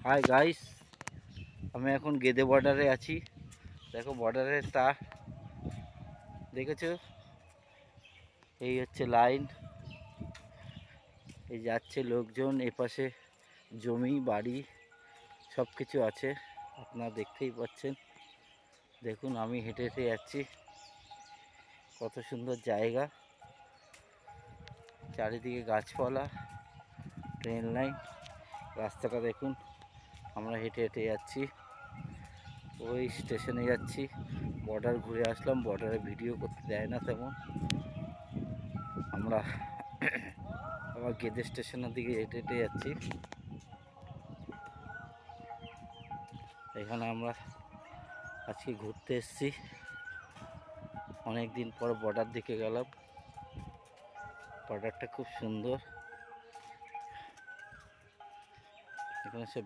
Hi guys, আমি এখন গেদে বর্ডারে আছি। দেখো বর্ডারের তার, দেখেছো? এই হচ্ছে লাইন, এই যাচ্ছে লোকজন, এপাশে জমি বাড়ি সব কিছু আছে, আপনারা দেখতেই পাচ্ছেন। দেখুন আমি হেঁটে হেঁটে যাচ্ছি, কত সুন্দর জায়গা, চারিদিকে গাছপালা, ট্রেন লাইন, রাস্তাটা দেখুন। আমরা হেঁটে হেঁটে যাচ্ছি, ওই স্টেশনে যাচ্ছি। বর্ডার ঘুরে আসলাম, বর্ডারে ভিডিও করতে দেয় না তেমন। আমরা আবার গেদে স্টেশনের দিকে হেঁটে হেঁটে যাচ্ছি। এখানে আমরা আজকে ঘুরতে এসেছি, অনেক দিন পর বর্ডার দিকে গেলাম। বর্ডারটা খুব সুন্দর, এখানে সব